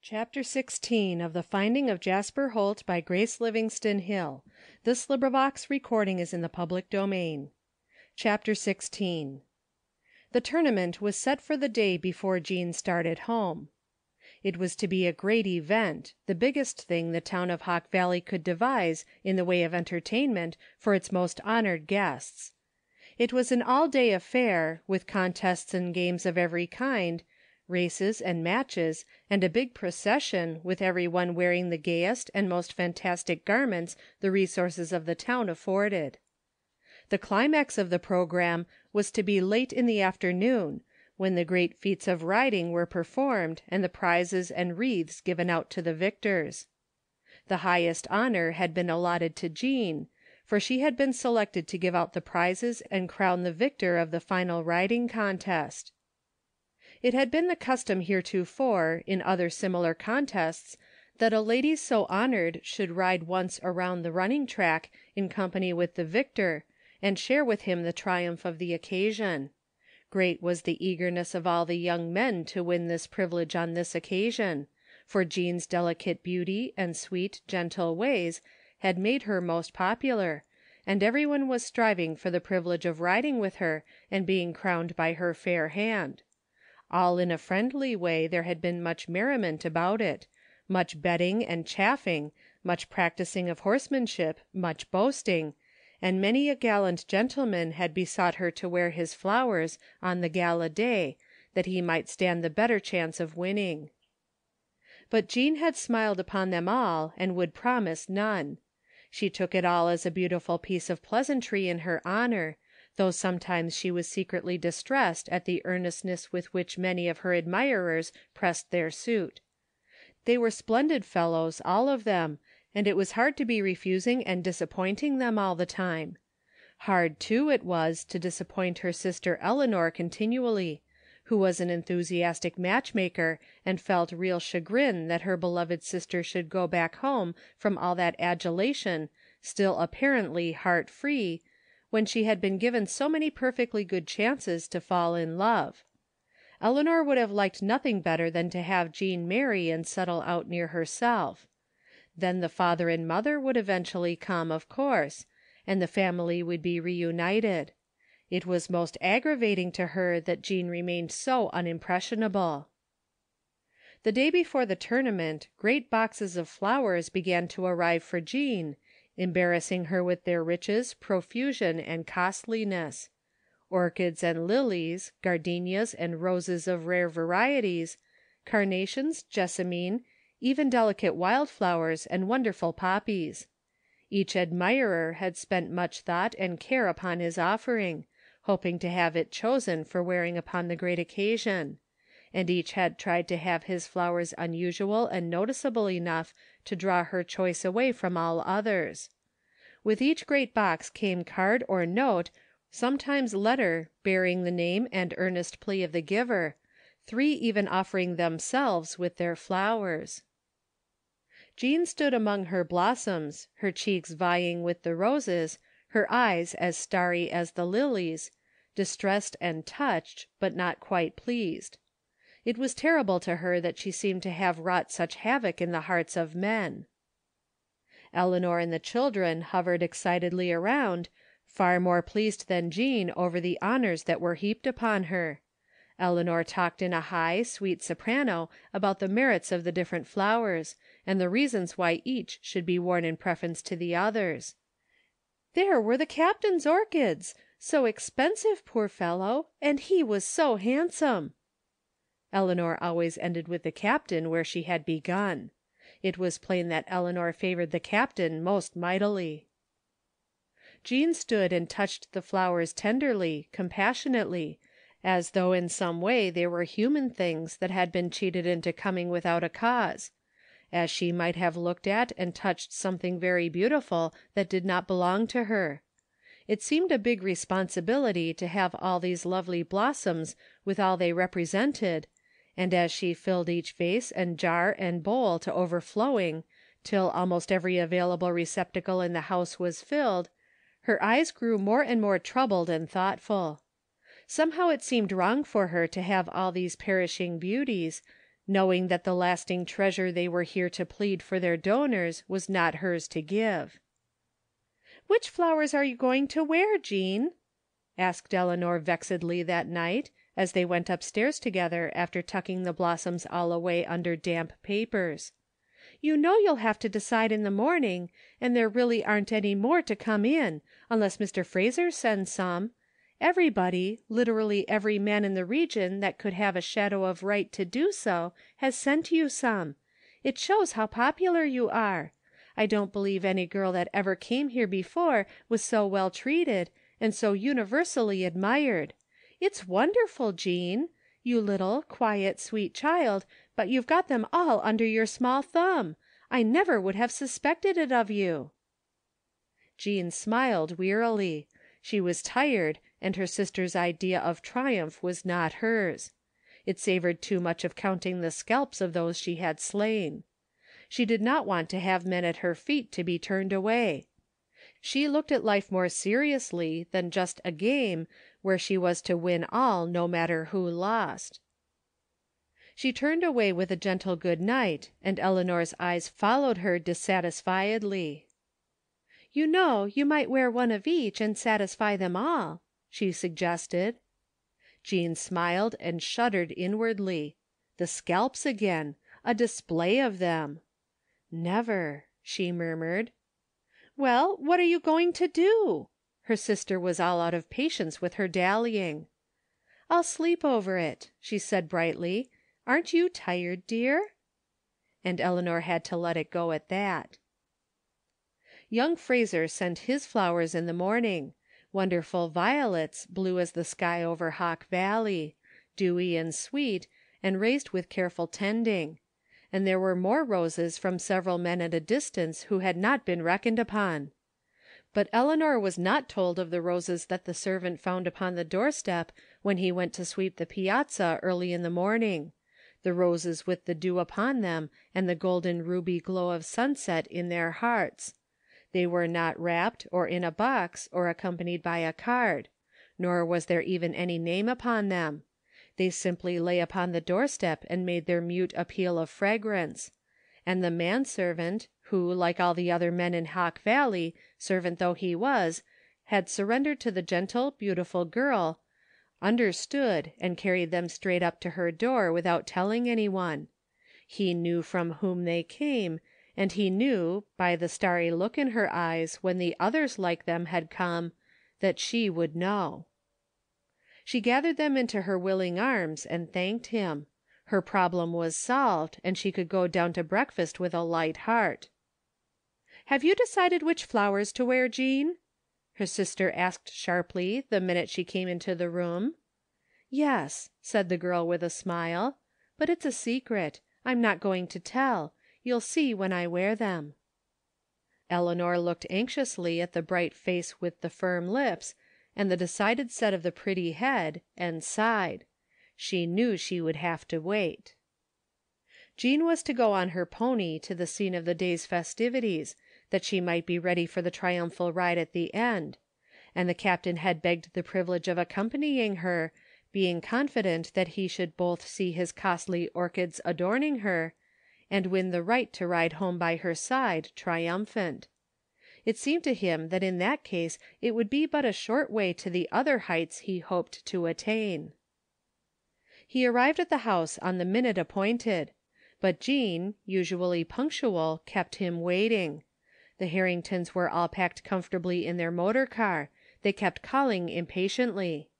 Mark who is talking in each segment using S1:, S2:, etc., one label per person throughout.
S1: Chapter 16 of The Finding of Jasper Holt by Grace Livingston Hill. This recording is in the public domain. Chapter 16 The tournament was set for the day before Jean started home. It was to be a great event, the biggest thing the town of Hawk Valley could devise in the way of entertainment for its most honored guests. It was an all-day affair, with contests and games of every kind, races and matches, and a big procession, with every one wearing the gayest and most fantastic garments the resources of the town afforded. The climax of the program was to be late in the afternoon, when the great feats of riding were performed and the prizes and wreaths given out to the victors. The highest honor had been allotted to Jean, for she had been selected to give out the prizes and crown the victor of the final riding contest. It had been the custom heretofore, in other similar contests, that a lady so honored should ride once around the running track in company with the victor, and share with him the triumph of the occasion. Great was the eagerness of all the young men to win this privilege on this occasion, for Jean's delicate beauty and sweet, gentle ways had made her most popular, and everyone was striving for the privilege of riding with her and being crowned by her fair hand. All in a friendly way there had been much merriment about it, much betting and chaffing, much practising of horsemanship, much boasting, and many a gallant gentleman had besought her to wear his flowers on the gala day, that he might stand the better chance of winning. But Jean had smiled upon them all and would promise none. She took it all as a beautiful piece of pleasantry in her honor, though sometimes she was secretly distressed at the earnestness with which many of her admirers pressed their suit. They were splendid fellows, all of them, and it was hard to be refusing and disappointing them all the time. Hard, too, it was to disappoint her sister Eleanor continually, who was an enthusiastic matchmaker and felt real chagrin that her beloved sister should go back home from all that adulation, still apparently heart-free, when she had been given so many perfectly good chances to fall in love. Eleanor would have liked nothing better than to have Jean marry and settle out near herself. Then the father and mother would eventually come, of course, and the family would be reunited. It was most aggravating to her that Jean remained so unimpressionable. The day before the tournament, great boxes of flowers began to arrive for Jean, embarrassing her with their riches, profusion, and costliness. Orchids and lilies, gardenias and roses of rare varieties, carnations, jessamine, even delicate wildflowers and wonderful poppies. Each admirer had spent much thought and care upon his offering, hoping to have it chosen for wearing upon the great occasion, and each had tried to have his flowers unusual and noticeable enough to draw her choice away from all others. With each great box came card or note, sometimes letter, bearing the name and earnest plea of the giver, 3 even offering themselves with their flowers. Jean stood among her blossoms, her cheeks vying with the roses, her eyes as starry as the lilies, distressed and touched, but not quite pleased. It was terrible to her that she seemed to have wrought such havoc in the hearts of men. Eleanor and the children hovered excitedly around, far more pleased than Jean over the honors that were heaped upon her. Eleanor talked in a high, sweet soprano about the merits of the different flowers, and the reasons why each should be worn in preference to the others. There were the captain's orchids! So expensive, poor fellow, and he was so handsome! Eleanor always ended with the captain where she had begun. It was plain that Eleanor favored the captain most mightily. Jean stood and touched the flowers tenderly, compassionately, as though in some way they were human things that had been cheated into coming without a cause, as she might have looked at and touched something very beautiful that did not belong to her. It seemed a big responsibility to have all these lovely blossoms with all they represented, and as she filled each vase and jar and bowl to overflowing, till almost every available receptacle in the house was filled, her eyes grew more and more troubled and thoughtful. Somehow it seemed wrong for her to have all these perishing beauties, knowing that the lasting treasure they were here to plead for their donors was not hers to give. "Which flowers are you going to wear, Jean?" asked Eleanor vexedly that night, as they went upstairs together after tucking the blossoms all away under damp papers. "You know you'll have to decide in the morning, and there really aren't any more to come in, unless Mr. Fraser sends some. Everybody, literally every man in the region that could have a shadow of right to do so, has sent you some. It shows how popular you are. I don't believe any girl that ever came here before was so well treated, and so universally admired. It's wonderful, Jean. You little, quiet, sweet child, but you've got them all under your small thumb. I never would have suspected it of you." Jean smiled wearily. She was tired, and her sister's idea of triumph was not hers. It savored too much of counting the scalps of those she had slain. She did not want to have men at her feet to be turned away. She looked at life more seriously than just a game where she was to win all no matter who lost. She turned away with a gentle good night, and Eleanor's eyes followed her dissatisfiedly. "You know, you might wear one of each and satisfy them all," she suggested. Jean smiled and shuddered inwardly. The scalps again! A display of them! "Never," she murmured. "Well, what are you going to do?" Her sister was all out of patience with her dallying. "I'll sleep over it," she said brightly. "Aren't you tired, dear?" And Eleanor had to let it go at that. Young Fraser sent his flowers in the morning, wonderful violets, blue as the sky over Hawk Valley, dewy and sweet, and raised with careful tending. And there were more roses from several men at a distance who had not been reckoned upon. But Eleanor was not told of the roses that the servant found upon the doorstep when he went to sweep the piazza early in the morning, the roses with the dew upon them and the golden ruby glow of sunset in their hearts. They were not wrapped or in a box or accompanied by a card, nor was there even any name upon them. They simply lay upon the doorstep and made their mute appeal of fragrance, and the manservant, who, like all the other men in Hawk Valley, servant though he was, had surrendered to the gentle, beautiful girl, understood and carried them straight up to her door without telling anyone. He knew from whom they came, and he knew, by the starry look in her eyes when the others like them had come, that she would know. She gathered them into her willing arms and thanked him. Her problem was solved, and she could go down to breakfast with a light heart. "Have you decided which flowers to wear, Jean?" her sister asked sharply the minute she came into the room. "Yes," said the girl with a smile, "but it's a secret. I'm not going to tell. You'll see when I wear them." Eleanor looked anxiously at the bright face with the firm lips, and the decided set of the pretty head, and sighed. She knew she would have to wait. Jean was to go on her pony to the scene of the day's festivities, that she might be ready for the triumphal ride at the end, and the captain had begged the privilege of accompanying her, being confident that he should both see his costly orchids adorning her, and win the right to ride home by her side, triumphant. It seemed to him that in that case it would be but a short way to the other heights he hoped to attain. He arrived at the house on the minute appointed, but Jean, usually punctual, kept him waiting. The Harringtons were all packed comfortably in their motor car. They kept calling impatiently.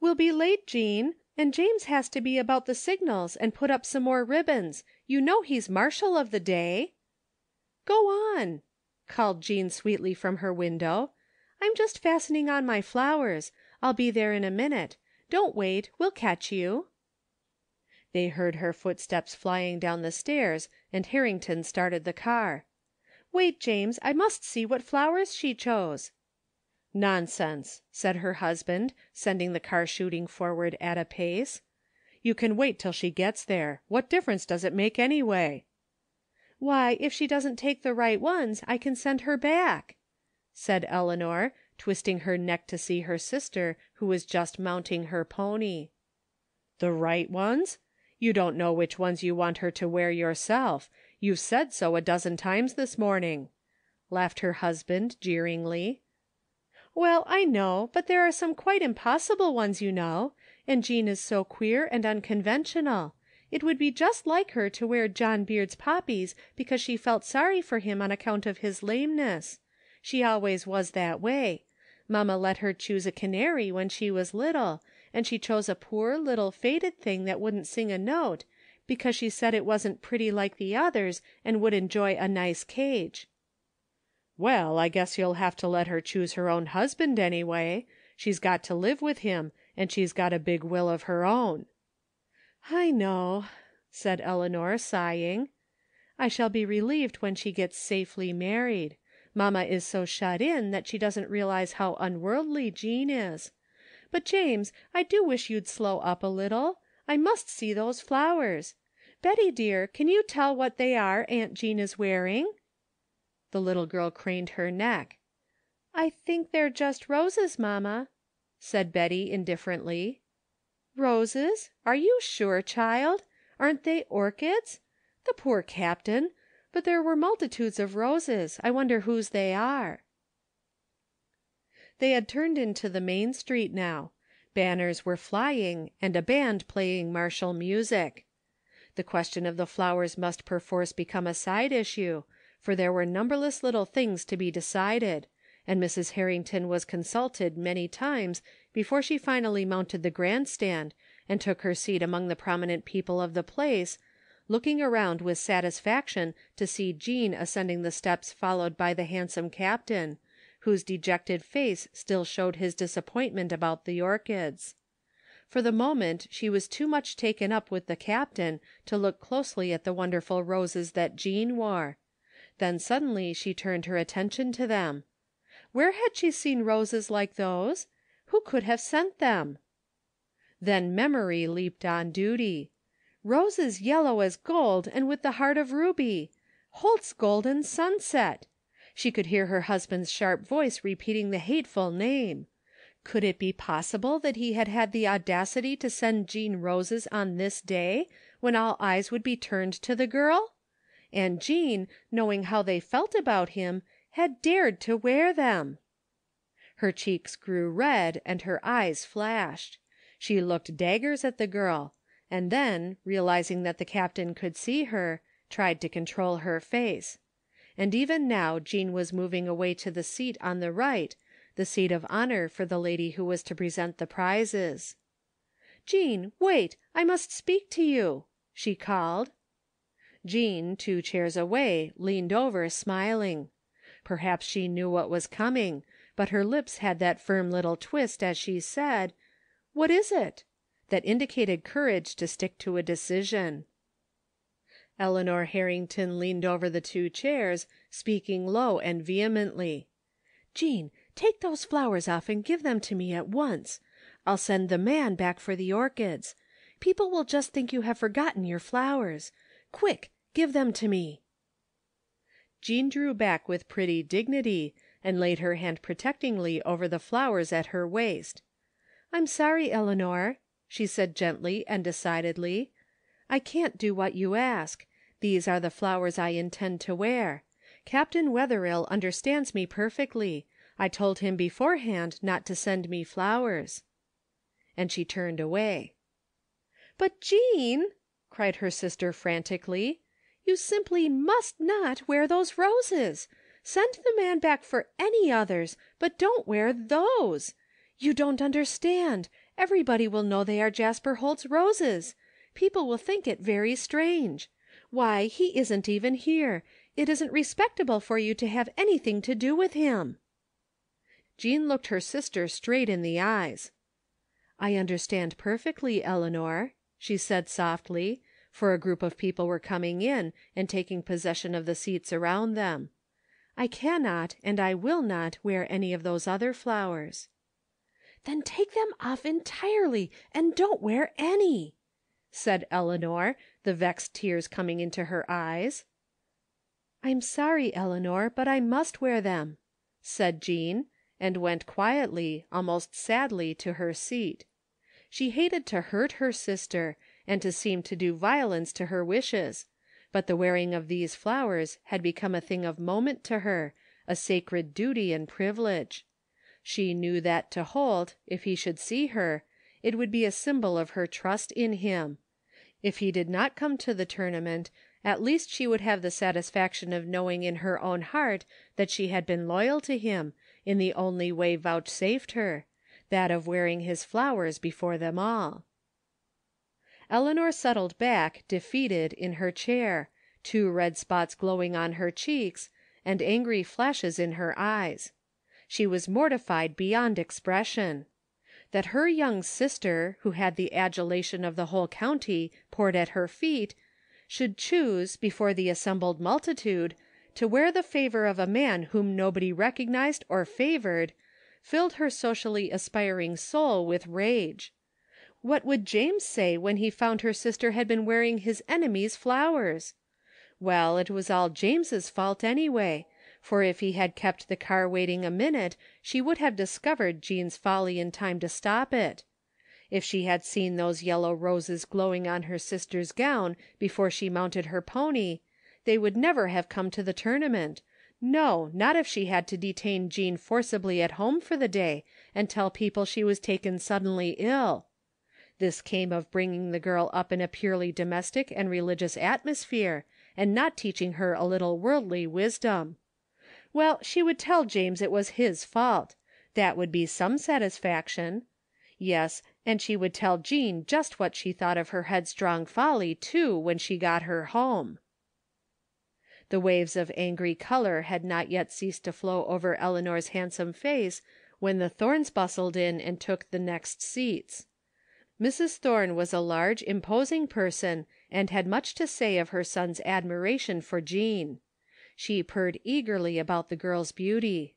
S1: "We'll be late, Jean, and James has to be about the signals and put up some more ribbons. You know he's marshal of the day." "Go on," called Jean sweetly from her window. "I'm just fastening on my flowers. I'll be there in a minute. Don't wait. We'll catch you." They heard her footsteps flying down the stairs, and Harrington started the car. "Wait, James, I must see what flowers she chose." "Nonsense," said her husband, sending the car shooting forward at a pace. "You can wait till she gets there. What difference does it make anyway?" "Why, if she doesn't take the right ones, I can send her back," said Eleanor, twisting her neck to see her sister, who was just mounting her pony. "The right ones? You don't know which ones you want her to wear yourself. You've said so a dozen times this morning," laughed her husband jeeringly. "Well, I know, but there are some quite impossible ones, you know, and Jean is so queer and unconventional. It would be just like her to wear John Beard's poppies because she felt sorry for him on account of his lameness. She always was that way. Mamma let her choose a canary when she was little, and she chose a poor little faded thing that wouldn't sing a note, because she said it wasn't pretty like the others and would enjoy a nice cage." "Well, I guess you'll have to let her choose her own husband anyway. She's got to live with him, and she's got a big will of her own." "I know," said Eleanor, sighing. "I shall be relieved when she gets safely married. Mamma is so shut in that she doesn't realize how unworldly Jean is. But James, I do wish you'd slow up a little. I must see those flowers. Betty dear, can you tell what they are Aunt Jean is wearing?" The little girl craned her neck. "I think they're just roses, Mamma," said Betty indifferently. "Roses? Are you sure, child? Aren't they orchids? The poor Captain! But there were multitudes of roses. I wonder whose they are." They had turned into the main street now. Banners were flying and a band playing martial music. The question of the flowers must perforce become a side issue, for there were numberless little things to be decided, and Mrs. Harrington was consulted many times before she finally mounted the grandstand and took her seat among the prominent people of the place, looking around with satisfaction to see Jean ascending the steps followed by the handsome Captain, whose dejected face still showed his disappointment about the orchids. For the moment she was too much taken up with the Captain to look closely at the wonderful roses that Jean wore. Then suddenly she turned her attention to them. Where had she seen roses like those? Who could have sent them? Then memory leaped on duty. Roses yellow as gold and with the heart of ruby. Holt's Golden Sunset. She could hear her husband's sharp voice repeating the hateful name. Could it be possible that he had had the audacity to send Jean roses on this day, when all eyes would be turned to the girl? And Jean, knowing how they felt about him, had dared to wear them! Her cheeks grew red and her eyes flashed. She looked daggers at the girl, and then, realizing that the Captain could see her, tried to control her face. And even now Jean was moving away to the seat on the right, the seat of honor for the lady who was to present the prizes. "Jean, wait, I must speak to you," she called. Jean, 2 chairs away, leaned over, smiling. Perhaps she knew what was coming, but her lips had that firm little twist as she said, "What is it?" that indicated courage to stick to a decision. Eleanor Harrington leaned over the 2 chairs, speaking low and vehemently. "Jean, take those flowers off and give them to me at once. I'll send the man back for the orchids. People will just think you have forgotten your flowers. Quick, give them to me." Jean drew back with pretty dignity, and laid her hand protectingly over the flowers at her waist. "I'm sorry, Eleanor," she said gently and decidedly. "I can't do what you ask. These are the flowers I intend to wear. Captain Wetherill understands me perfectly. I told him beforehand not to send me flowers." And she turned away. "But Jean," cried her sister frantically, "you simply must not wear those roses. Send the man back for any others, but don't wear those. You don't understand. Everybody will know they are Jasper Holt's roses. People will think it very strange. Why, he isn't even here. It isn't respectable for you to have anything to do with him." Jean looked her sister straight in the eyes. "I understand perfectly, Eleanor," she said softly, for a group of people were coming in and taking possession of the seats around them. "I cannot and I will not wear any of those other flowers." "Then take them off entirely and don't wear any," said Eleanor, the vexed tears coming into her eyes. "I'm sorry, Eleanor, but I must wear them," said Jean, and went quietly, almost sadly, to her seat. She hated to hurt her sister, and to seem to do violence to her wishes, but the wearing of these flowers had become a thing of moment to her, a sacred duty and privilege. She knew that to Holt, if he should see her, it would be a symbol of her trust in him. If he did not come to the tournament, at least she would have the satisfaction of knowing in her own heart that she had been loyal to him, in the only way vouchsafed her, that of wearing his flowers before them all. Eleanor settled back, defeated, in her chair, 2 red spots glowing on her cheeks, and angry flashes in her eyes. She was mortified beyond expression. That her young sister, who had the adulation of the whole county poured at her feet, should choose, before the assembled multitude, to wear the favor of a man whom nobody recognized or favored, filled her socially aspiring soul with rage. What would James say when he found her sister had been wearing his enemy's flowers? Well, it was all James's fault anyway, for if he had kept the car waiting a minute she would have discovered Jean's folly in time to stop it. If she had seen those yellow roses glowing on her sister's gown before she mounted her pony, they would never have come to the tournament. No, not if she had to detain Jean forcibly at home for the day and tell people she was taken suddenly ill. This came of bringing the girl up in a purely domestic and religious atmosphere, and not teaching her a little worldly wisdom. Well, she would tell James it was his fault. That would be some satisfaction. Yes, and she would tell Jean just what she thought of her headstrong folly, too, when she got her home. The waves of angry color had not yet ceased to flow over Eleanor's handsome face when the Thornes bustled in and took the next seats. Mrs. Thorne was a large, imposing person, and had much to say of her son's admiration for Jean. She purred eagerly about the girl's beauty.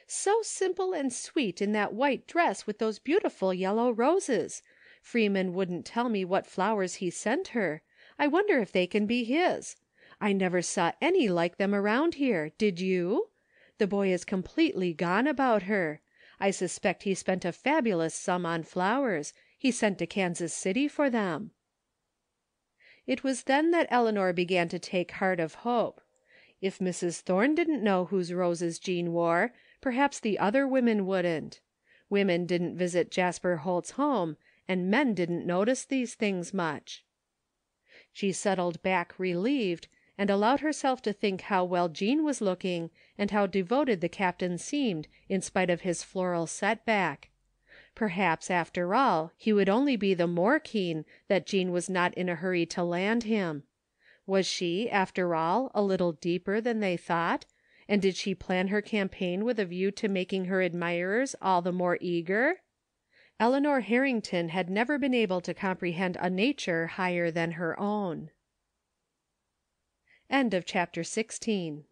S1: "So simple and sweet in that white dress with those beautiful yellow roses. Freeman wouldn't tell me what flowers he sent her. I wonder if they can be his. I never saw any like them around here. Did you? The boy is completely gone about her. I suspect he spent a fabulous sum on flowers. He sent to Kansas City for them." It was then that Eleanor began to take heart of hope. If Mrs. Thorne didn't know whose roses Jean wore, perhaps the other women wouldn't. Women didn't visit Jasper Holt's home, and men didn't notice these things much. She settled back relieved, and allowed herself to think how well Jean was looking, and how devoted the captain seemed in spite of his floral setback. Perhaps, after all, he would only be the more keen that Jean was not in a hurry to land him. Was she, after all, a little deeper than they thought, and did she plan her campaign with a view to making her admirers all the more eager? Eleanor Harrington had never been able to comprehend a nature higher than her own. End of chapter 16.